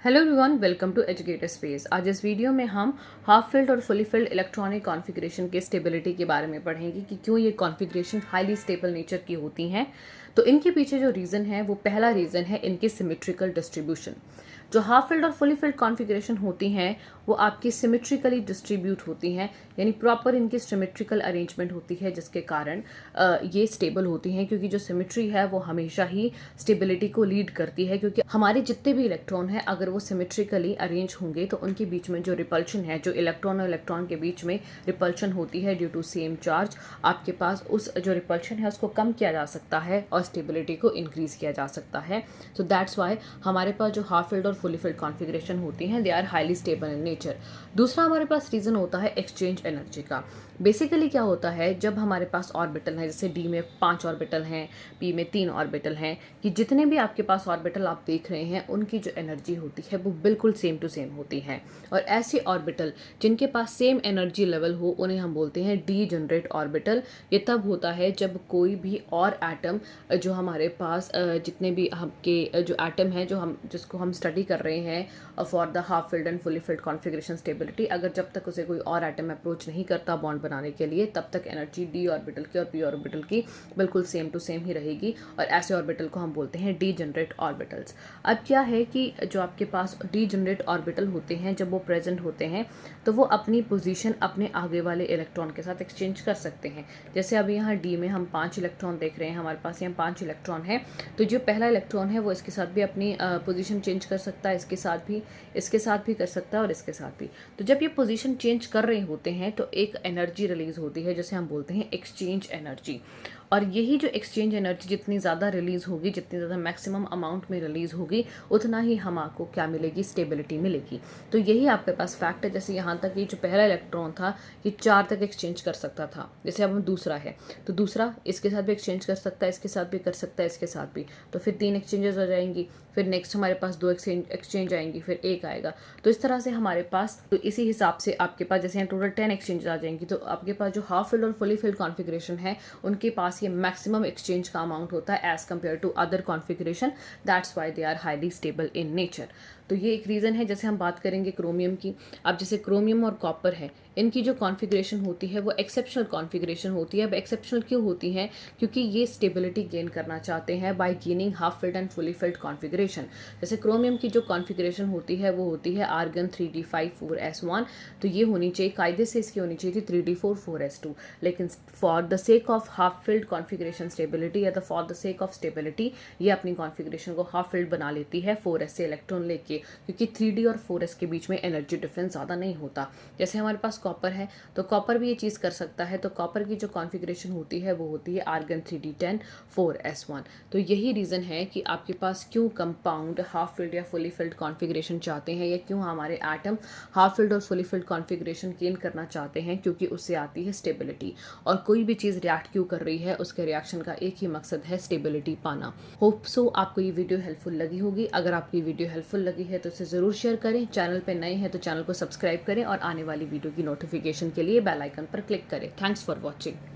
Hello everyone, welcome to educator space. आज इस video में हम हाफ फिल्ड और फुली फिल्ड इलेक्ट्रॉनिक कॉन्फ़िगरेशन के स्टेबिलिटी के बारे में पढ़ेंगे कि क्यों ये कॉन्फ़िगरेशन हाईली स्टेबल नेचर की होती हैं। तो इनके पीछे जो रीज़न है वो पहला रीज़न है इनकी सिमेट्रिकल डिस्ट्रीब्यूशन। जो हाफ फिल्ड और फुली फिल्ड कॉन्फ़िगरेशन होती हैं वो आपकी सिमेट्रिकली डिस्ट्रीब्यूट होती हैं, यानी प्रॉपर इनकी सिमेट्रिकल अरेंजमेंट होती है, जिसके कारण ये स्टेबल होती हैं। क्योंकि जो सिमेट्री है वो हमेशा ही स्टेबिलिटी को लीड करती है, क्योंकि हमारे जितने भी इलेक्ट्रॉन हैं अगर वो सिमेट्रिकली अरेंज होंगे तो उनके बीच में जो रिपल्शन है, जो इलेक्ट्रॉन और इलेक्ट्रॉन के बीच में रिपल्शन होती है ड्यू टू सेम चार्ज, आपके पास उस जो रिपल्शन है उसको कम किया जा सकता है और स्टेबिलिटी को इंक्रीज किया जा सकता है। सो दैट्स वाई हमारे पास जो हाफ फिल्ड और फुली फिल्ड कॉन्फ़िगरेशन होती हैं they are highly stable in nature. दूसरा हमारे पास रीज़न होता है एक्सचेंज एनर्जी का। बेसिकली क्या होता है, जब हमारे पास ऑर्बिटल है, जैसे डी में 5 ऑर्बिटल हैं, पी में 3 ऑर्बिटल हैं, कि जितने भी आपके पास ऑर्बिटल आप देख रहे हैं उनकी जो एनर्जी होती है वो बिल्कुल सेम टू सेम होती है। और ऐसे ऑर्बिटल जिनके पास सेम एनर्जी लेवल हो उन्हें हम बोलते हैं डी जनरेट ऑर्बिटल। ये तब होता है जब कोई भी और एटम जो हमारे पास जितने भी आपके जो एटम है जिसको हम स्टडी कर रहे हैं for the half filled and fully filled configuration stability, अगर जब तक उसे कोई और एटम अप्रोच नहीं करता बॉन्ड बनाने के लिए, तब तक एनर्जी डी ऑर्बिटल की और पी ऑर्बिटल की बिल्कुल सेम टू सेम ही रहेगी। और ऐसे ऑर्बिटल को हम बोलते हैं डी जनरेट ऑर्बिटल्स। अब क्या है कि जो आपके पास डी जनरेट ऑर्बिटल होते हैं, जब वो प्रेजेंट होते हैं तो वो अपनी पोजीशन अपने आगे वाले इलेक्ट्रॉन के साथ एक्सचेंज कर सकते हैं। जैसे अभी यहाँ डी में हम 5 इलेक्ट्रॉन देख रहे हैं, हमारे पास यहाँ 5 इलेक्ट्रॉन है, तो जो पहला इलेक्ट्रॉन है वो इसके साथ भी अपनी पोजीशन चेंज कर सकता है, इसके साथ भी कर सकता है और इसके साथ भी। तो जब ये पोजीशन चेंज कर रहे होते हैं तो एक एनर्जी रिलीज होती है जिसे हम बोलते हैं एक्सचेंज एनर्जी। और यही जो एक्सचेंज एनर्जी जितनी ज़्यादा रिलीज होगी, जितनी ज़्यादा मैक्सिमम अमाउंट में रिलीज होगी, उतना ही हम आपको क्या मिलेगी, स्टेबिलिटी मिलेगी। तो यही आपके पास फैक्ट है। जैसे यहाँ तक ये जो पहला इलेक्ट्रॉन था ये 4 तक एक्सचेंज कर सकता था, जैसे अब दूसरा है तो दूसरा इसके साथ भी एक्सचेंज कर सकता है, इसके साथ भी कर सकता है, इसके साथ भी, तो फिर 3 एक्सचेंजेस हो जाएंगी। फिर नेक्स्ट हमारे पास 2 एक्सचेंज आएंगी, फिर 1 आएगा। तो इस तरह से हमारे पास, तो इसी हिसाब से आपके पास जैसे यहाँ टोटल 10 एक्सचेंज आ जाएंगी, तो आपके पास जो हाफ फिल्ड और फुली फिल्ड कॉन्फ़िगरेशन है उनके पास ये मैक्सिमम एक्सचेंज का अमाउंट होता है as compared to other configuration. That's why they are highly stable in nature. तो ये एक रीज़न है। जैसे हम बात करेंगे क्रोमियम की, अब जैसे क्रोमियम और कॉपर है, इनकी जो कॉन्फ़िगरेशन होती है वो एक्सेप्शनल कॉन्फ़िगरेशन होती है। अब एक्सेप्शनल क्यों होती है? क्योंकि ये स्टेबिलिटी गेन करना चाहते हैं bye gaining half filled and fully filled configuration. जैसे क्रोमियम की जो कॉन्फ़िगरेशन होती है वो होती है आर्गन 3d5 4s1, तो ये होनी चाहिए, कायदे से इसकी होनी चाहिए थी 3d4 4s2, लेकिन for the sake of half filled configuration stability या for the sake of stability ये अपनी कॉन्फ़िगरेशन को हाफ फिल्ड बना लेती है 4s से इलेक्ट्रॉन लेके, क्योंकि 3d और 4s के बीच में एनर्जी डिफरेंस ज़्यादा नहीं होता। जैसे हमारे पास कॉपर है तो कॉपर भी ये चीज़ कर सकता है, तो कॉपर की जो कॉन्फ़िगरेशन होती है वो होती है आर्गन 3d10 4s1। तो यही रीज़न है कि आपके पास क्यों कंपाउंड हाफ फिल्ड या फुली फिल्ड कॉन्फ़िगरेशन चाहते हैं, या क्यों हमारे एटम हाफ फिल्ड और फुली फिल्ड कॉन्फ़िगरेशन गेन करना चाहते हैं, क्योंकि उससे आती है स्टेबिलिटी। और कोई भी चीज़ रिएक्ट क्यों कर रही है, उसके रिएक्शन का एक ही मकसद है, स्टेबिलिटी पाना। होप सो आपको ये वीडियो हेल्पफुल लगी होगी। अगर आपको ये वीडियो हेल्पफुल लगी है तो इसे ज़रूर शेयर करें। चैनल पर नए हैं तो चैनल को सब्सक्राइब करें और आने वाली वीडियो की नोटिफिकेशन के लिए बेल आइकन पर क्लिक करें। Thanks for watching.